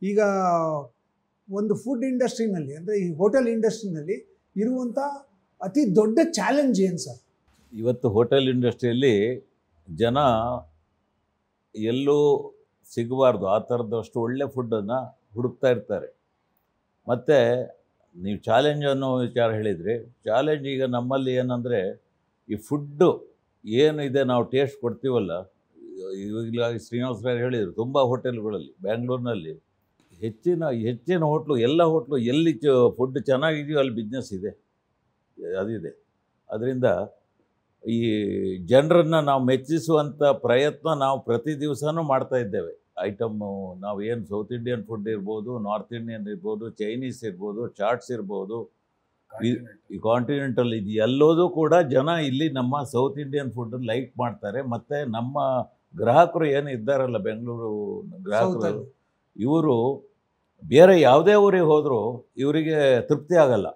ಈಗ ಒಂದು ಫುಡ್ ಇಂಡಸ್ಟ್ರಿನಲ್ಲಿ ಅಂದರೆ ಈ ಹೋಟೆಲ್ ಇಂಡಸ್ಟ್ರಿನಲ್ಲಿ ಇರುವಂಥ ಅತಿ ದೊಡ್ಡ ಚಾಲೆಂಜ್ ಏನು ಸರ್? ಇವತ್ತು ಹೋಟೆಲ್ ಇಂಡಸ್ಟ್ರಿಯಲ್ಲಿ ಜನ ಎಲ್ಲೂ ಸಿಗಬಾರ್ದು ಆ ಥರದಷ್ಟು ಒಳ್ಳೆ ಫುಡ್ಡನ್ನು ಹುಡುಕ್ತಾ ಇರ್ತಾರೆ. ಮತ್ತು ನೀವು ಚಾಲೆಂಜ್ ಅನ್ನೋ ವಿಚಾರ ಹೇಳಿದ್ರಿ. ಚಾಲೆಂಜ್ ಈಗ ನಮ್ಮಲ್ಲಿ ಏನಂದರೆ, ಈ ಫುಡ್ಡು ಏನಿದೆ ನಾವು ಟೇಸ್ಟ್ ಕೊಡ್ತೀವಲ್ಲ, ಇವಾಗ ಶ್ರೀನಿವಾಸರಾಯರು ಹೇಳಿದರು, ತುಂಬ ಹೋಟೆಲ್ಗಳಲ್ಲಿ ಬ್ಯಾಂಗ್ಳೂರಿನಲ್ಲಿ ಹೆಚ್ಚಿನ ಹೋಟ್ಲು, ಎಲ್ಲ ಹೋಟ್ಲು ಎಲ್ಲಿ ಫುಡ್ ಚೆನ್ನಾಗಿದೆಯೋ ಅಲ್ಲಿ ಬಿಸ್ನೆಸ್ ಇದೆ, ಅದಿದೆ. ಅದರಿಂದ ಈ ಜನರನ್ನು ನಾವು ಮೆಚ್ಚಿಸುವಂಥ ಪ್ರಯತ್ನ ನಾವು ಪ್ರತಿ ದಿವಸನೂ ಮಾಡ್ತಾ ಇದ್ದೇವೆ. ಐಟಮ್ಮು ನಾವು ಏನು ಸೌತ್ ಇಂಡಿಯನ್ ಫುಡ್ ಇರ್ಬೋದು, ನಾರ್ತ್ ಇಂಡಿಯನ್ ಇರ್ಬೋದು, ಚೈನೀಸ್ ಇರ್ಬೋದು, ಚಾಟ್ಸ್ ಇರ್ಬೋದು, ಈ ಕಾಂಟಿನೆಂಟಲ್ ಇದು ಎಲ್ಲೋದು ಕೂಡ ಜನ ಇಲ್ಲಿ ನಮ್ಮ ಸೌತ್ ಇಂಡಿಯನ್ ಫುಡ್ ಲೈಕ್ ಮಾಡ್ತಾರೆ. ಮತ್ತು ನಮ್ಮ ಗ್ರಾಹಕರು ಏನು ಇದ್ದಾರಲ್ಲ, ಬೆಂಗಳೂರು ಗ್ರಾಹಕರು, ಇವರು ಬೇರೆ ಯಾವುದೇ ಊರಿಗೆ ಹೋದರೂ ಇವರಿಗೆ ತೃಪ್ತಿ ಆಗಲ್ಲ.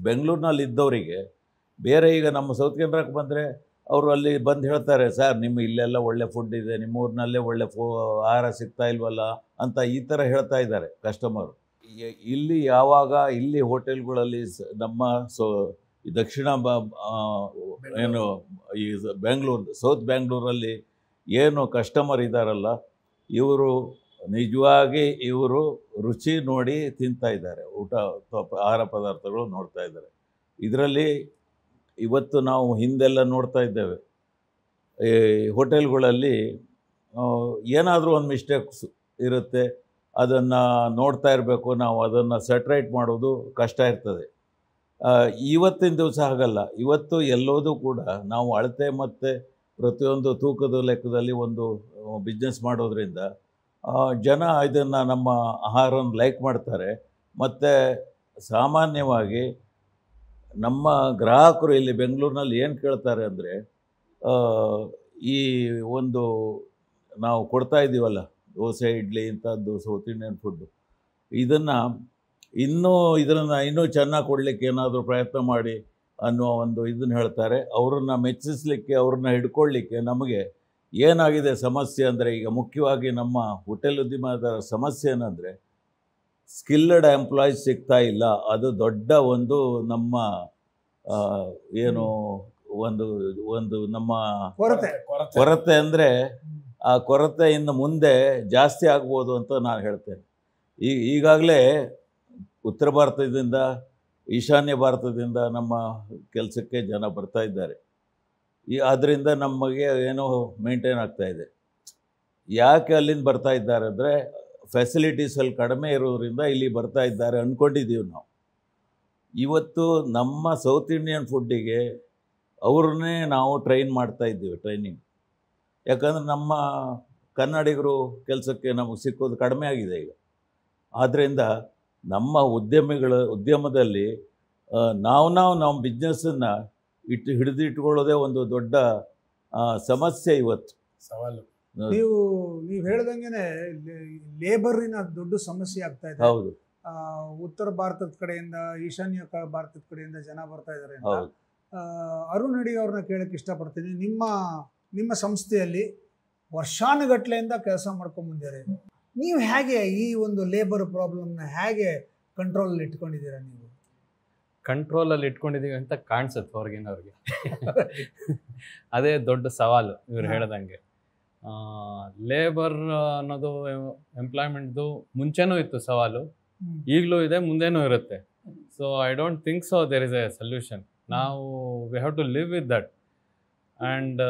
ಬೆಂಗಳೂರಿನಲ್ಲಿ ಇದ್ದವರಿಗೆ ಬೇರೆ, ಈಗ ನಮ್ಮ ಸೌತ್ ಕೇಂದ್ರಕ್ಕೆ ಬಂದರೆ ಅವರು ಅಲ್ಲಿ ಬಂದು ಹೇಳ್ತಾರೆ, ಸರ್ ನಿಮ್ಮ ಇಲ್ಲೆಲ್ಲ ಒಳ್ಳೆ ಫುಡ್ ಇದೆ, ನಿಮ್ಮ ಊರಿನಲ್ಲೇ ಒಳ್ಳೆ ಆಹಾರ ಸಿಗ್ತಾ ಇಲ್ವಲ್ಲ ಅಂತ ಈ ಥರ ಹೇಳ್ತಾ ಇದ್ದಾರೆ ಕಸ್ಟಮರು. ಇಲ್ಲಿ ಯಾವಾಗ ಇಲ್ಲಿ ಹೋಟೆಲ್ಗಳಲ್ಲಿ ನಮ್ಮ ಈ ದಕ್ಷಿಣ ಏನು ಈ ಬೆಂಗಳೂರು ಸೌತ್ ಬೆಂಗಳೂರಲ್ಲಿ ಏನು ಕಸ್ಟಮರ್ ಇದ್ದಾರಲ್ಲ, ಇವರು ನಿಜವಾಗಿ ಇವರು ರುಚಿ ನೋಡಿ ತಿಂತಾ ಇದ್ದಾರೆ, ಊಟ ಆಹಾರ ಪದಾರ್ಥಗಳು ನೋಡ್ತಾ ಇದ್ದಾರೆ. ಇದರಲ್ಲಿ ಇವತ್ತು ನಾವು ಹಿಂದೆಲ್ಲ ನೋಡ್ತಾ ಇದ್ದೇವೆ, ಈ ಹೋಟೆಲ್ಗಳಲ್ಲಿ ಏನಾದರೂ ಒಂದು ಮಿಸ್ಟೇಕ್ಸ್ ಇರುತ್ತೆ, ಅದನ್ನು ನೋಡ್ತಾ ಇರಬೇಕು ನಾವು, ಅದನ್ನು ಸೆಟ್ರೈಟ್ ಮಾಡೋದು ಕಷ್ಟ ಇರ್ತದೆ. ಇವತ್ತಿನ ದಿವಸ ಹಾಗಲ್ಲ. ಇವತ್ತು ಎಲ್ಲೋದು ಕೂಡ ನಾವು ಅಳತೆ ಮತ್ತು ಪ್ರತಿಯೊಂದು ತೂಕದ ಲೆಕ್ಕದಲ್ಲಿ ಒಂದು ಬಿಸ್ನೆಸ್ ಮಾಡೋದ್ರಿಂದ ಜನ ಇದನ್ನು ನಮ್ಮ ಆಹಾರನ ಲೈಕ್ ಮಾಡ್ತಾರೆ. ಮತ್ತು ಸಾಮಾನ್ಯವಾಗಿ ನಮ್ಮ ಗ್ರಾಹಕರು ಇಲ್ಲಿ ಬೆಂಗಳೂರಿನಲ್ಲಿ ಏನು ಕೇಳ್ತಾರೆ ಅಂದರೆ, ಈ ಒಂದು ನಾವು ಕೊಡ್ತಾ ಇದ್ದೀವಲ್ಲ ದೋಸೆ ಇಡ್ಲಿ ಇಂಥದ್ದು ಸೌತ್ ಇಂಡಿಯನ್ ಫುಡ್ಡು, ಇದನ್ನು ಇನ್ನೂ ಚೆನ್ನಾಗಿ ಕೊಡಲಿಕ್ಕೆ ಏನಾದರೂ ಪ್ರಯತ್ನ ಮಾಡಿ ಅನ್ನೋ ಒಂದು ಇದನ್ನು ಹೇಳ್ತಾರೆ. ಅವ್ರನ್ನ ಮೆಚ್ಚಿಸಲಿಕ್ಕೆ, ಅವ್ರನ್ನ ಹಿಡ್ಕೊಳ್ಳಿಕ್ಕೆ ನಮಗೆ ಏನಾಗಿದೆ ಸಮಸ್ಯೆ ಅಂದರೆ, ಈಗ ಮುಖ್ಯವಾಗಿ ನಮ್ಮ ಹೋಟೆಲ್ ಉದ್ಯಮದ ಸಮಸ್ಯೆ ಏನಂದರೆ, ಸ್ಕಿಲ್ಡ್ ಎಂಪ್ಲಾಯೀಸ್ ಸಿಗ್ತಾ ಇಲ್ಲ. ಅದು ದೊಡ್ಡ ಒಂದು ನಮ್ಮ ಏನು ಒಂದು ನಮ್ಮ ಕೊರತೆ. ಅಂದರೆ ಆ ಕೊರತೆ ಇನ್ನು ಮುಂದೆ ಜಾಸ್ತಿ ಆಗ್ಬೋದು ಅಂತ ನಾನು ಹೇಳ್ತೇನೆ. ಈಗಾಗಲೇ ಉತ್ತರ ಭಾರತದಿಂದ, ಈಶಾನ್ಯ ಭಾರತದಿಂದ ನಮ್ಮ ಕೆಲಸಕ್ಕೆ ಜನ ಬರ್ತಾ ಇದ್ದಾರೆ. ಅದರಿಂದ ನಮಗೆ ಏನೋ ಮೇಂಟೈನ್ ಆಗ್ತಾಯಿದೆ. ಯಾಕೆ ಅಲ್ಲಿಂದ ಬರ್ತಾ ಇದ್ದಾರೆ ಅಂದರೆ, ಫೆಸಿಲಿಟೀಸಲ್ಲಿ ಕಡಿಮೆ ಇರೋದ್ರಿಂದ ಇಲ್ಲಿ ಬರ್ತಾ ಇದ್ದಾರೆ ಅಂದ್ಕೊಂಡಿದ್ದೀವಿ ನಾವು. ಇವತ್ತು ನಮ್ಮ ಸೌತ್ ಇಂಡಿಯನ್ ಫುಡ್ಡಿಗೆ ಅವ್ರನ್ನೇ ನಾವು ಟ್ರೈನ್ ಮಾಡ್ತಾ ಇದ್ದೀವಿ, ಟ್ರೈನಿಂಗ್. ಯಾಕಂದರೆ ನಮ್ಮ ಕನ್ನಡಿಗರು ಕೆಲಸಕ್ಕೆ ನಮಗೆ ಸಿಕ್ಕೋದು ಕಡಿಮೆ ಆಗಿದೆ ಈಗ. ಆದ್ದರಿಂದ ನಮ್ಮ ಉದ್ಯಮದಲ್ಲಿ ನಾವು ಬಿಸ್ನೆಸ್ಸನ್ನು ಹಿಡಿದಿಟ್ಕೊಳ್ಳೋದೇ ಒಂದು ದೊಡ್ಡ ಸಮಸ್ಯೆ ಇವತ್ತು, ಸವಾಲು. ನೀವು ಹೇಳ್ದಂಗೆ ಲೇಬರಿನ ದೊಡ್ಡ ಸಮಸ್ಯೆ ಆಗ್ತಾ ಇದೆ. ಹೌದು. ಉತ್ತರ ಭಾರತದ ಕಡೆಯಿಂದ, ಈಶಾನ್ಯ ಭಾರತದ ಕಡೆಯಿಂದ ಜನ ಬರ್ತಾ ಇದ್ದಾರೆ ಅಂತ. ಅರುಣ್ ಅಡಿ ಅವ್ರನ್ನ ಕೇಳಕ್ಕೆ ಇಷ್ಟಪಡ್ತೀನಿ. ನಿಮ್ಮ ಸಂಸ್ಥೆಯಲ್ಲಿ ವರ್ಷಾನುಗಟ್ಲೆಯಿಂದ ಕೆಲಸ ಮಾಡ್ಕೊಂಡು ಬಂದಿದ್ದಾರೆ. ನೀವು ಹೇಗೆ ಈ ಒಂದು ಲೇಬರ್ ಪ್ರಾಬ್ಲಮ್ನ ಹೇಗೆ ಕಂಟ್ರೋಲಲ್ಲಿ ಇಟ್ಕೊಂಡಿದ್ದೀರಾ? ನೀವು ಕಂಟ್ರೋಲಲ್ಲಿ ಇಟ್ಕೊಂಡಿದ್ದೀವಿ ಅಂತ ಕಾಣಿಸುತ್ತೆ ಹೊರಗಿನವ್ರಿಗೆ. ಅದೇ ದೊಡ್ಡ ಸವಾಲು ಇವ್ರು ಹೇಳ್ದಂಗೆ. ಲೇಬರ್ ಅನ್ನೋದು ಎಂಪ್ಲಾಯ್ಮೆಂಟ್ದು ಮುಂಚೆನೂ ಇತ್ತು ಸವಾಲು, ಈಗಲೂ ಇದೆ, ಮುಂದೆನೂ ಇರುತ್ತೆ. So I don't think so there is a solution. ನಾವು we have to live with that. And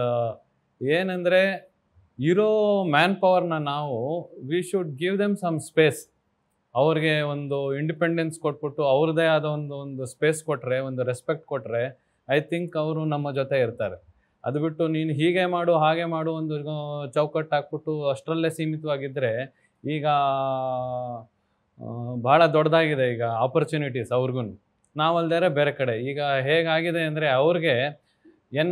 ಏನಂದರೆ, ಇರೋ ಮ್ಯಾನ್ ಪವರ್ನ ನಾವು we should give them some space. ಅವ್ರಿಗೆ ಒಂದು ಇಂಡಿಪೆಂಡೆನ್ಸ್ ಕೊಟ್ಬಿಟ್ಟು ಅವ್ರದ್ದೇ ಆದ ಒಂದು ಸ್ಪೇಸ್ ಕೊಟ್ಟರೆ, ಒಂದು ರೆಸ್ಪೆಕ್ಟ್ ಕೊಟ್ಟರೆ, ಐ ಥಿಂಕ್ ಅವರು ನಮ್ಮ ಜೊತೆ ಇರ್ತಾರೆ. ಅದು ಬಿಟ್ಟು ನೀನು ಹೀಗೆ ಮಾಡು ಹಾಗೆ ಮಾಡು ಒಂದು ಚೌಕಟ್ಟು ಹಾಕ್ಬಿಟ್ಟು ಅಷ್ಟರಲ್ಲೇ ಸೀಮಿತವಾಗಿದ್ದರೆ, ಈಗ ಭಾಳ ದೊಡ್ಡದಾಗಿದೆ ಈಗ ಆಪರ್ಚುನಿಟೀಸ್ ಅವ್ರಿಗೂ, ನಾವಲ್ದೇ ಬೇರೆ ಕಡೆ. ಈಗ ಹೇಗಾಗಿದೆ ಅಂದರೆ, ಅವ್ರಿಗೆ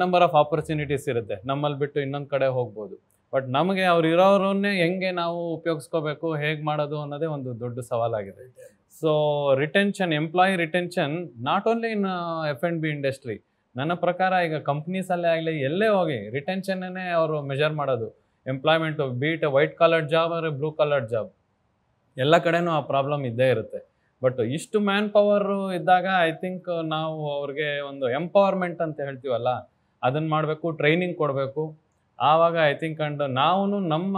ನಂಬರ್ ಆಫ್ ಆಪರ್ಚುನಿಟೀಸ್ ಇರುತ್ತೆ, ನಮ್ಮಲ್ಲಿ ಬಿಟ್ಟು ಇನ್ನೊಂದು ಕಡೆ ಹೋಗ್ಬೋದು. ಬಟ್ ನಮಗೆ ಅವ್ರು ಇರೋರನ್ನೇ ಹೆಂಗೆ ನಾವು ಉಪಯೋಗಿಸ್ಕೋಬೇಕು, ಹೇಗೆ ಮಾಡೋದು ಅನ್ನೋದೇ ಒಂದು ದೊಡ್ಡ ಸವಾಲಾಗಿದೆ. So retention, employee retention not only in F&B industry, ನನ್ನ ಪ್ರಕಾರ ಈಗ ಕಂಪ್ನೀಸಲ್ಲೇ ಆಗಲಿ ಎಲ್ಲೇ ಹೋಗಿ ರಿಟೆನ್ಷನ್ನೇ ಅವರು ಮೆಜರ್ ಮಾಡೋದು. Employment be it white collared job ಅಂದರೆ ಬ್ಲೂ ಕಾಲರ್ಡ್ ಜಾಬ್, ಎಲ್ಲ ಕಡೆನೂ ಆ ಪ್ರಾಬ್ಲಮ್ ಇದ್ದೇ ಇರುತ್ತೆ. ಬಟ್ ಇಷ್ಟು ಮ್ಯಾನ್ ಪವರ್ ಇದ್ದಾಗ ಐ ಥಿಂಕ್ ನಾವು ಅವ್ರಿಗೆ ಒಂದು ಎಂಪವರ್ಮೆಂಟ್ ಅಂತ ಹೇಳ್ತೀವಲ್ಲ, ಅದನ್ನು ಮಾಡಬೇಕು, ಟ್ರೈನಿಂಗ್ ಕೊಡಬೇಕು. ಆವಾಗ ಐ ಥಿಂಕ್ ಅಂಡ್ ನಾವು ನಮ್ಮ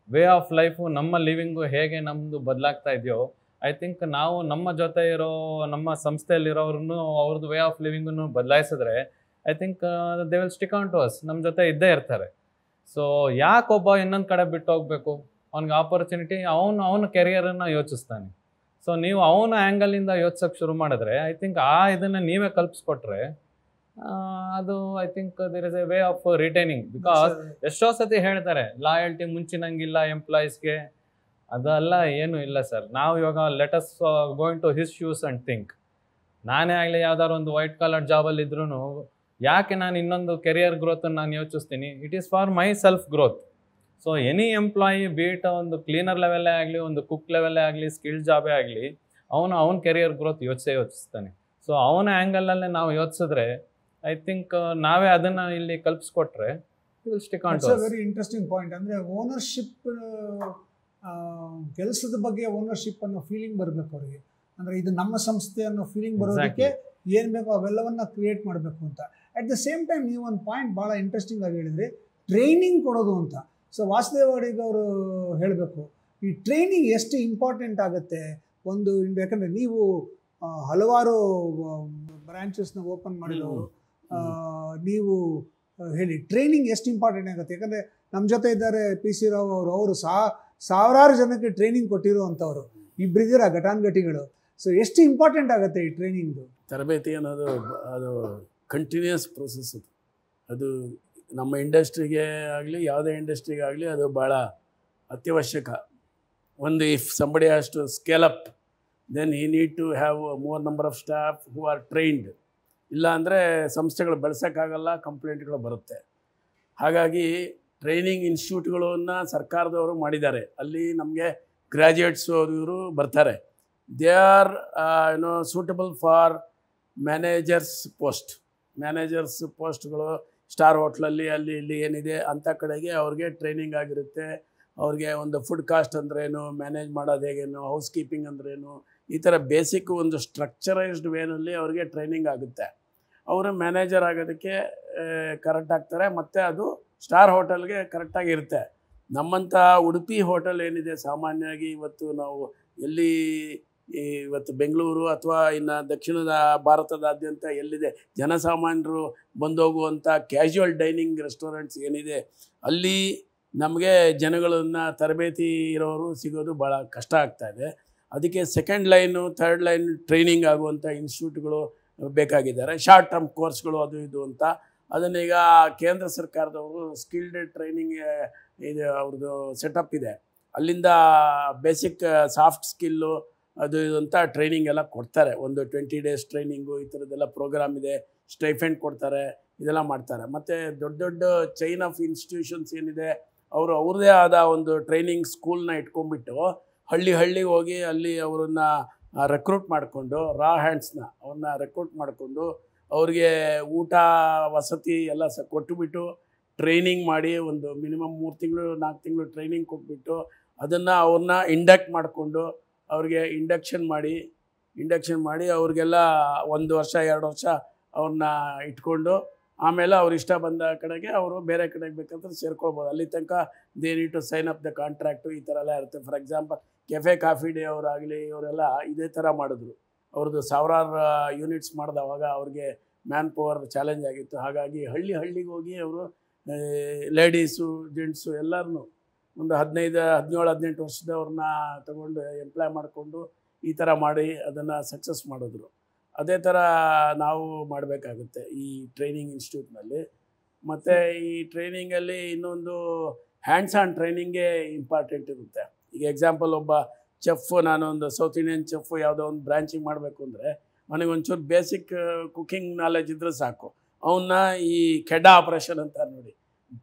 ವೇ ಆಫ್ ಲೈಫು, ನಮ್ಮ ಲಿವಿಂಗು ಹೇಗೆ ನಮ್ಮದು ಬದಲಾಗ್ತಾ ಇದೆಯೋ, ಐ ಥಿಂಕ್ ನಾವು ನಮ್ಮ ಜೊತೆ ಇರೋ ನಮ್ಮ ಸಂಸ್ಥೆಯಲ್ಲಿರೋರ್ನು ಅವ್ರದ್ದು ವೇ ಆಫ್ ಲಿವಿಂಗನ್ನು ಬದಲಾಯಿಸಿದ್ರೆ I think they will stick on to us, ನಮ್ಮ ಜೊತೆ ಇದ್ದೇ ಇರ್ತಾರೆ. ಸೊ ಯಾಕೊಬ್ಬ ಇನ್ನೊಂದು ಕಡೆ ಬಿಟ್ಟು ಹೋಗಬೇಕು? ಅವ್ನಿಗೆ ಆಪರ್ಚುನಿಟಿ, ಅವನ ಕೆರಿಯರನ್ನು ಯೋಚಿಸ್ತಾನೆ. ಸೊ ನೀವು ಅವನ ಆ್ಯಂಗಲಿಂದ ಯೋಚಿಸೋಕ್ಕೆ ಶುರು ಮಾಡಿದ್ರೆ ಐ ಥಿಂಕ್ ಇದನ್ನು ನೀವೇ ಕಲ್ಪಿಸ್ಕೊಟ್ರೆ ಅದು I think there is a way of retaining. Because ಎಷ್ಟೋ ಸತಿ ಹೇಳ್ತಾರೆ ಲಾಯಲ್ಟಿ ಮುಂಚಿನಂಗಿಲ್ಲ ಎಂಪ್ಲಾಯೀಸ್ಗೆ, ಅದೆಲ್ಲ ಏನೂ ಇಲ್ಲ ಸರ್. ನಾವು ಇವಾಗ let us going to his shoes and think, ನಾನೇ ಆಗಲಿ ಯಾವ್ದಾದ್ರು ಒಂದು ವೈಟ್ ಕಾಲರ್ ಜಾಬಲ್ಲಿ ಇದ್ರೂ ಯಾಕೆ ನಾನು ಇನ್ನೊಂದು ಕೆರಿಯರ್ ಗ್ರೋತನ್ನು ನಾನು ಯೋಚಿಸ್ತೀನಿ? It is for my self growth. So any employee, be it ಒಂದು ಕ್ಲೀನರ್ ಲೆವೆಲ್ಲೇ ಆಗಲಿ, ಒಂದು ಕುಕ್ ಲೆವೆಲ್ಲೇ ಆಗಲಿ, ಸ್ಕಿಲ್ ಜಾಬೇ ಆಗಲಿ, ಅವನ ಕೆರಿಯರ್ ಗ್ರೋತ್ ಯೋಚಿಸ್ತಾನೆ. ಸೊ ಅವನ ಆ್ಯಂಗಲಲ್ಲೇ ನಾವು ಯೋಚಿಸಿದ್ರೆ ಐ ಥಿಂಕ್ ನಾವೇ ಅದನ್ನು ಇಲ್ಲಿ ಕಲ್ಪಿಸ್ಕೊಟ್ರೆ will stick on to us. Very interesting point. ಅಂದರೆ ಓನರ್ಶಿಪ್, ಕೆಲಸದ ಬಗ್ಗೆ ಓನರ್ಶಿಪ್ ಅನ್ನೋ ಫೀಲಿಂಗ್ ಬರಬೇಕು ಅವರಿಗೆ. ಅಂದರೆ ಇದು ನಮ್ಮ ಸಂಸ್ಥೆ ಅನ್ನೋ ಫೀಲಿಂಗ್ ಬರೋದಕ್ಕೆ ಏನು ಬೇಕೋ ಅವೆಲ್ಲವನ್ನ ಕ್ರಿಯೇಟ್ ಮಾಡಬೇಕು ಅಂತ. ಅಟ್ ದ ಸೇಮ್ ಟೈಮ್ ನೀವು ಒಂದು ಪಾಯಿಂಟ್ ಭಾಳ ಇಂಟ್ರೆಸ್ಟಿಂಗ್ ಆಗಿ ಹೇಳಿದ್ರಿ, ಟ್ರೈನಿಂಗ್ ಕೊಡೋದು ಅಂತ. ಸೊ ವಾಸುದೇವ್ ಅಡಿಗ ಅವರು ಹೇಳಬೇಕು, ಈ ಟ್ರೈನಿಂಗ್ ಎಷ್ಟು ಇಂಪಾರ್ಟೆಂಟ್ ಆಗುತ್ತೆ ಒಂದು. ಯಾಕಂದರೆ ನೀವು ಹಲವಾರು ಬ್ರಾಂಚಸ್ನ ಓಪನ್ ಮಾಡಿದವರು, ನೀವು ಹೇಳಿ ಟ್ರೈನಿಂಗ್ ಎಷ್ಟು ಇಂಪಾರ್ಟೆಂಟ್ ಆಗುತ್ತೆ. ಯಾಕಂದರೆ ನಮ್ಮ ಜೊತೆ ಇದ್ದಾರೆ PC ರಾವ್ ಅವರು ಸಾವಿರಾರು ಜನಕ್ಕೆ ಟ್ರೈನಿಂಗ್ ಕೊಟ್ಟಿರುವಂಥವ್ರು, ಇಬ್ಬರಿದ್ದೀರ ಘಟಾನುಘಟಿಗಳು. ಸೊ ಎಷ್ಟು ಇಂಪಾರ್ಟೆಂಟ್ ಆಗುತ್ತೆ ಈ ಟ್ರೈನಿಂಗ್ದು? ತರಬೇತಿ ಅನ್ನೋದು ಅದು ಕಂಟಿನ್ಯೂಸ್ ಪ್ರೊಸೆಸ್. ಅದು ನಮ್ಮ ಇಂಡಸ್ಟ್ರಿಗೆ ಆಗಲಿ ಯಾವುದೇ ಇಂಡಸ್ಟ್ರಿಗೆ ಆಗಲಿ ಅದು ಭಾಳ ಅತ್ಯವಶ್ಯಕ. ಒಂದು if somebody has to scale up, then he need to have more number of staff who are trained. ಇಲ್ಲ ಅಂದರೆ ಸಂಸ್ಥೆಗಳು ಬೆಳೆಸೋಕ್ಕಾಗಲ್ಲ, ಕಂಪ್ಲೇಂಟ್ಗಳು ಬರುತ್ತೆ. ಹಾಗಾಗಿ ಟ್ರೈನಿಂಗ್ ಇನ್ಸ್ಟಿಟ್ಯೂಟ್ಗಳನ್ನು ಸರ್ಕಾರದವರು ಮಾಡಿದ್ದಾರೆ. ಅಲ್ಲಿ ನಮಗೆ ಗ್ರ್ಯಾಜುಯೇಟ್ಸು ಇವರು ಬರ್ತಾರೆ. They are suitable for managers ಪೋಸ್ಟ್ಗಳು ಸ್ಟಾರ್ ಹೋಟ್ಲಲ್ಲಿ ಅಲ್ಲಿ ಇಲ್ಲಿ ಏನಿದೆ ಅಂಥ ಕಡೆಗೆ ಅವ್ರಿಗೆ ಟ್ರೈನಿಂಗ್ ಆಗಿರುತ್ತೆ. ಅವ್ರಿಗೆ ಒಂದು ಫುಡ್ ಕಾಸ್ಟ್ ಅಂದ್ರೇನು, ಮ್ಯಾನೇಜ್ ಮಾಡೋದು ಹೇಗೇನು, ಹೌಸ್ ಕೀಪಿಂಗ್ ಅಂದ್ರೇನು, ಈ ಥರ ಬೇಸಿಕ್ ಒಂದು ಸ್ಟ್ರಕ್ಚರೈಸ್ಡ್ ವೇನಲ್ಲಿ ಅವ್ರಿಗೆ ಟ್ರೈನಿಂಗ್ ಆಗುತ್ತೆ. ಅವರು ಮ್ಯಾನೇಜರ್ ಆಗೋದಕ್ಕೆ ಕರೆಕ್ಟ್ ಆಗ್ತಾರೆ, ಮತ್ತು ಅದು ಸ್ಟಾರ್ ಹೋಟೆಲ್ಗೆ ಕರೆಕ್ಟಾಗಿರುತ್ತೆ. ನಮ್ಮಂಥ ಉಡುಪಿ ಹೋಟೆಲ್ ಏನಿದೆ, ಸಾಮಾನ್ಯವಾಗಿ ಇವತ್ತು ನಾವು ಎಲ್ಲಿ ಇವತ್ತು ಬೆಂಗಳೂರು ಅಥವಾ ಇನ್ನು ದಕ್ಷಿಣದ ಭಾರತದಾದ್ಯಂತ ಎಲ್ಲಿದೆ ಜನಸಾಮಾನ್ಯರು ಬಂದೋಗುವಂಥ ಕ್ಯಾಶುವಲ್ ಡೈನಿಂಗ್ ರೆಸ್ಟೋರೆಂಟ್ಸ್ ಏನಿದೆ, ಅಲ್ಲಿ ನಮಗೆ ಜನಗಳನ್ನು ತರಬೇತಿ ಇರೋರು ಸಿಗೋದು ಭಾಳ ಕಷ್ಟ ಆಗ್ತಾಯಿದೆ. ಅದಕ್ಕೆ second line, third line training ಆಗುವಂಥ ಇನ್ಸ್ಟಿಟ್ಯೂಟ್ಗಳು ಬೇಕಾಗಿದ್ದಾರೆ. ಶಾರ್ಟ್ ಟರ್ಮ್ ಕೋರ್ಸ್ಗಳು ಅದು ಇದು ಅಂತ. ಅದನ್ನೀಗ ಕೇಂದ್ರ ಸರ್ಕಾರದವರು ಸ್ಕಿಲ್ಡ್ ಟ್ರೈನಿಂಗ್ ಇದು ಅವ್ರದ್ದು ಸೆಟಪ್ ಇದೆ. ಅಲ್ಲಿಂದ ಬೇಸಿಕ್ ಸಾಫ್ಟ್ ಸ್ಕಿಲ್ಲು ಅದು ಇದು ಅಂತ ಟ್ರೈನಿಂಗ್ ಎಲ್ಲ ಕೊಡ್ತಾರೆ. ಒಂದು 20 days ಟ್ರೈನಿಂಗು, ಈ ಥರದ್ದೆಲ್ಲ ಪ್ರೋಗ್ರಾಮ್ ಇದೆ. ಸ್ಟೈಫೆಂಡ್ ಕೊಡ್ತಾರೆ, ಇದೆಲ್ಲ ಮಾಡ್ತಾರೆ. ಮತ್ತು ದೊಡ್ಡ ದೊಡ್ಡ ಚೈನ್ ಆಫ್ ಇನ್ಸ್ಟಿಟ್ಯೂಷನ್ಸ್ ಏನಿದೆ, ಅವರು ಅವ್ರದ್ದೇ ಆದ ಒಂದು ಟ್ರೈನಿಂಗ್ ಸ್ಕೂಲ್ನ ಇಟ್ಕೊಂಡ್ಬಿಟ್ಟು ಹಳ್ಳಿಗೆ ಹೋಗಿ ಅಲ್ಲಿ ಅವರನ್ನ ರೆಕ್ರೂಟ್ ಮಾಡಿಕೊಂಡು, ರಾ ಹ್ಯಾಂಡ್ಸ್ನ ಅವ್ರನ್ನ ರೆಕ್ರೂಟ್ ಮಾಡಿಕೊಂಡು ಅವ್ರಿಗೆ ಊಟ ವಸತಿ ಎಲ್ಲ ಕೊಟ್ಟುಬಿಟ್ಟು ಟ್ರೈನಿಂಗ್ ಮಾಡಿ ಒಂದು ಮಿನಿಮಮ್ 3 ತಿಂಗಳು 4 ತಿಂಗಳು ಟ್ರೈನಿಂಗ್ ಕೊಟ್ಬಿಟ್ಟು ಅದನ್ನು ಅವ್ರನ್ನ ಇಂಡಕ್ಟ್ ಮಾಡಿಕೊಂಡು ಅವ್ರಿಗೆ ಇಂಡಕ್ಷನ್ ಮಾಡಿ ಅವ್ರಿಗೆಲ್ಲ 1 ವರ್ಷ 2 ವರ್ಷ ಅವ್ರನ್ನ ಇಟ್ಕೊಂಡು ಆಮೇಲೆ ಅವ್ರು ಇಷ್ಟ ಬಂದ ಕಡೆಗೆ ಅವರು ಬೇರೆ ಕಡೆಗೆ ಬೇಕಂದ್ರೆ ಸೇರ್ಕೊಳ್ಬೋದು. ಅಲ್ಲಿ ತನಕ they need to sign up the contract, ಈ ಥರ ಎಲ್ಲ ಇರುತ್ತೆ. For example Cafe Coffee Day ಅವರಾಗಲಿ ಇವರೆಲ್ಲ ಇದೇ ಥರ ಮಾಡಿದ್ರು. ಅವ್ರದ್ದು ಸಾವಿರಾರು ಯೂನಿಟ್ಸ್ ಮಾಡಿದವಾಗ ಅವ್ರಿಗೆ ಮ್ಯಾನ್ ಪವರ್ ಚಾಲೆಂಜ್ ಆಗಿತ್ತು. ಹಾಗಾಗಿ ಹಳ್ಳಿಗೆ ಹೋಗಿ ಅವರು ಲೇಡೀಸು ಜೆಂಟ್ಸು ಎಲ್ಲರನ್ನೂ ಒಂದು 15, 17, 18 ವರ್ಷದವ್ರನ್ನ ತಗೊಂಡು ಎಂಪ್ಲಾಯ್ ಮಾಡಿಕೊಂಡು ಈ ಥರ ಮಾಡಿ ಅದನ್ನು ಸಕ್ಸಸ್ ಮಾಡಿದ್ರು. ಅದೇ ಥರ ನಾವು ಮಾಡಬೇಕಾಗುತ್ತೆ ಈ ಟ್ರೈನಿಂಗ್ ಇನ್ಸ್ಟಿಟ್ಯೂಟ್ನಲ್ಲಿ. ಮತ್ತು ಈ ಟ್ರೈನಿಂಗಲ್ಲಿ ಇನ್ನೊಂದು ಹ್ಯಾಂಡ್ಸ್ ಆನ್ ಟ್ರೈನಿಂಗೇ ಇಂಪಾರ್ಟೆಂಟ್ ಇರುತ್ತೆ. ಈಗ ಎಕ್ಸಾಂಪಲ್ ಒಬ್ಬ ಚೆಫ್, ನಾನೊಂದು ಸೌತ್ ಇಂಡಿಯನ್ ಚೆಫ್ ಯಾವುದೋ ಒಂದು ಬ್ರಾಂಚಿಂಗ್ ಮಾಡಬೇಕು ಅಂದರೆ ನನಗೆ ಒಂಚೂರು ಬೇಸಿಕ್ ಕುಕ್ಕಿಂಗ್ ನಾಲೆಜ್ ಇದ್ದರೆ ಸಾಕು. ಅವನ್ನ ಈ ಕೆಡ್ಡ ಆಪ್ರೇಷನ್ ಅಂತ ನೋಡಿ,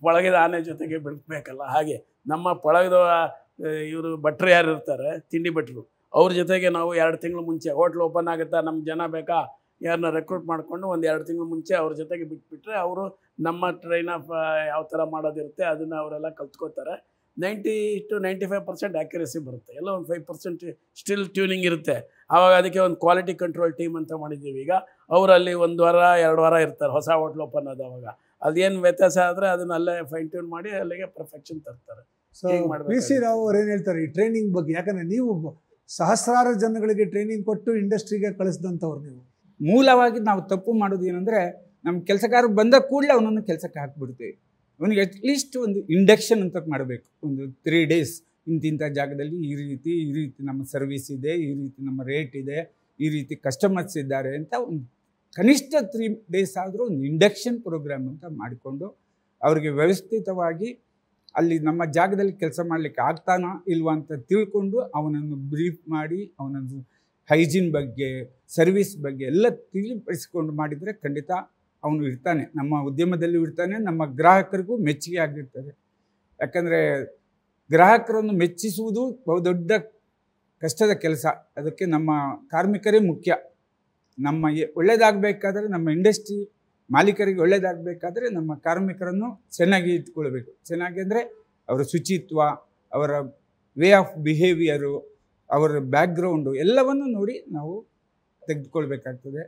ಪಳಗಿದ ಆನೆ ಜೊತೆಗೆ ಬಿಡಬೇಕಲ್ಲ, ಹಾಗೆ ನಮ್ಮ ಪಳಗದ ಇವರು ಭಟ್ರು ಯಾರು ಇರ್ತಾರೆ, ತಿಂಡಿ ಭಟ್ರು, ಅವ್ರ ಜೊತೆಗೆ ನಾವು 2 ತಿಂಗಳು ಮುಂಚೆ ಹೋಟ್ಲ್ ಓಪನ್ ಆಗುತ್ತಾ, ನಮ್ಮ ಜನ ಬೇಕಾ, ಯಾರನ್ನ ರೆಕ್ರೂಟ್ ಮಾಡಿಕೊಂಡು ಒಂದು 2 ತಿಂಗಳು ಮುಂಚೆ ಅವ್ರ ಜೊತೆಗೆ ಬಿಟ್ಬಿಟ್ರೆ ಅವರು ನಮ್ಮ ಟ್ರೈನ್ ಆಫ್ ಯಾವ ಥರ ಮಾಡೋದಿರುತ್ತೆ ಅದನ್ನು ಅವರೆಲ್ಲ ಕಲ್ತ್ಕೋತಾರೆ. 90 to 95% ಆ್ಯಕ್ಯುರಸಿ ಬರುತ್ತೆ. ಎಲ್ಲ ಒಂದು 5% ಸ್ಟಿಲ್ ಟ್ಯೂನಿಂಗ್ ಇರುತ್ತೆ. ಆವಾಗ ಅದಕ್ಕೆ ಒಂದು ಕ್ವಾಲಿಟಿ ಕಂಟ್ರೋಲ್ ಟೀಮ್ ಅಂತ ಮಾಡಿದ್ದೀವಿ. ಈಗ ಅವರಲ್ಲಿ 1 ವಾರ 2 ವಾರ ಇರ್ತಾರೆ. ಹೊಸ ಹೋಟ್ಲ್ ಓಪನ್ ಆದವಾಗ ಅದೇನು ವ್ಯತ್ಯಾಸ ಆದರೆ ಅದನ್ನ ಅಲ್ಲೇ ಫೈನ್ ಟ್ಯೂನ್ ಮಾಡಿ ಅಲ್ಲಿಗೆ ಪರ್ಫೆಕ್ಷನ್ ತರ್ತಾರೆ. ಸೊ ಪಿ ಸಿ ರಾವ್ ಅವ್ರು ಏನು ಹೇಳ್ತಾರೆ ಈ ಟ್ರೈನಿಂಗ್ ಬಗ್ಗೆ? ಯಾಕಂದರೆ ನೀವು ಸಹಸ್ರಾರು ಜನಗಳಿಗೆ ಟ್ರೈನಿಂಗ್ ಕೊಟ್ಟು ಇಂಡಸ್ಟ್ರಿಗೆ ಕಳಿಸಿದಂಥವ್ರು ನೀವು. ಮೂಲವಾಗಿ ನಾವು ತಪ್ಪು ಮಾಡೋದು ಏನಂದರೆ, ನಮ್ಮ ಕೆಲಸಗಾರ ಬಂದ ಕೂಡಲೇ ಅವನನ್ನು ಕೆಲಸಕ್ಕೆ ಹಾಕಿಬಿಡ್ತೀವಿ. ಅವನಿಗೆ ಅಟ್ಲೀಸ್ಟ್ ಒಂದು ಇಂಡಕ್ಷನ್ ಅಂತ ಮಾಡಬೇಕು. ಒಂದು 3 days ಇಂತಿಂಥ ಜಾಗದಲ್ಲಿ ಈ ರೀತಿ ನಮ್ಮ ಸರ್ವಿಸ್ ಇದೆ, ಈ ರೀತಿ ನಮ್ಮ ರೇಟ್ ಇದೆ, ಈ ರೀತಿ ಕಸ್ಟಮರ್ಸ್ ಇದ್ದಾರೆ ಅಂತ ಒಂದು ಕನಿಷ್ಠ 3 days ಆದರೂ ಒಂದು ಇಂಡಕ್ಷನ್ ಪ್ರೋಗ್ರಾಮ್ ಅಂತ ಮಾಡಿಕೊಂಡು ಅವರಿಗೆ ವ್ಯವಸ್ಥಿತವಾಗಿ ಅಲ್ಲಿ ನಮ್ಮ ಜಾಗದಲ್ಲಿ ಕೆಲಸ ಮಾಡಲಿಕ್ಕೆ ಆಗ್ತಾನೋ ಇಲ್ವಾ ಅಂತ ತಿಳ್ಕೊಂಡು ಅವನನ್ನು ಬ್ರೀಫ್ ಮಾಡಿ ಅವನನ್ನು ಹೈಜೀನ್ ಬಗ್ಗೆ, ಸರ್ವಿಸ್ ಬಗ್ಗೆ ಎಲ್ಲ ತಿಳಿಪಡಿಸಿಕೊಂಡು ಮಾಡಿದರೆ ಖಂಡಿತ ಅವನು ಇರ್ತಾನೆ, ನಮ್ಮ ಉದ್ಯಮದಲ್ಲೂ ಇರ್ತಾನೆ, ನಮ್ಮ ಗ್ರಾಹಕರಿಗೂ ಮೆಚ್ಚುಗೆ ಆಗಿರ್ತದೆ. ಯಾಕಂದರೆ ಗ್ರಾಹಕರನ್ನು ಮೆಚ್ಚಿಸುವುದು ಬಹುದೊಡ್ಡ ಕಷ್ಟದ ಕೆಲಸ. ಅದಕ್ಕೆ ನಮ್ಮ ಕಾರ್ಮಿಕರೇ ಮುಖ್ಯ. ನಮ್ಮ ಒಳ್ಳೆಯದಾಗಬೇಕಾದ್ರೆ, ನಮ್ಮ ಇಂಡಸ್ಟ್ರಿ ಮಾಲೀಕರಿಗೆ ಒಳ್ಳೆಯದಾಗಬೇಕಾದ್ರೆ ನಮ್ಮ ಕಾರ್ಮಿಕರನ್ನು ಚೆನ್ನಾಗಿ ಇಟ್ಕೊಳ್ಬೇಕು. ಚೆನ್ನಾಗಿ ಅಂದರೆ ಅವರ ಶುಚಿತ್ವ, ಅವರ ವೇ ಆಫ್ ಬಿಹೇವಿಯರು, ಅವರ ಬ್ಯಾಕ್ಗ್ರೌಂಡು ಎಲ್ಲವನ್ನು ನೋಡಿ ನಾವು ತೆಗೆದುಕೊಳ್ಬೇಕಾಗ್ತದೆ.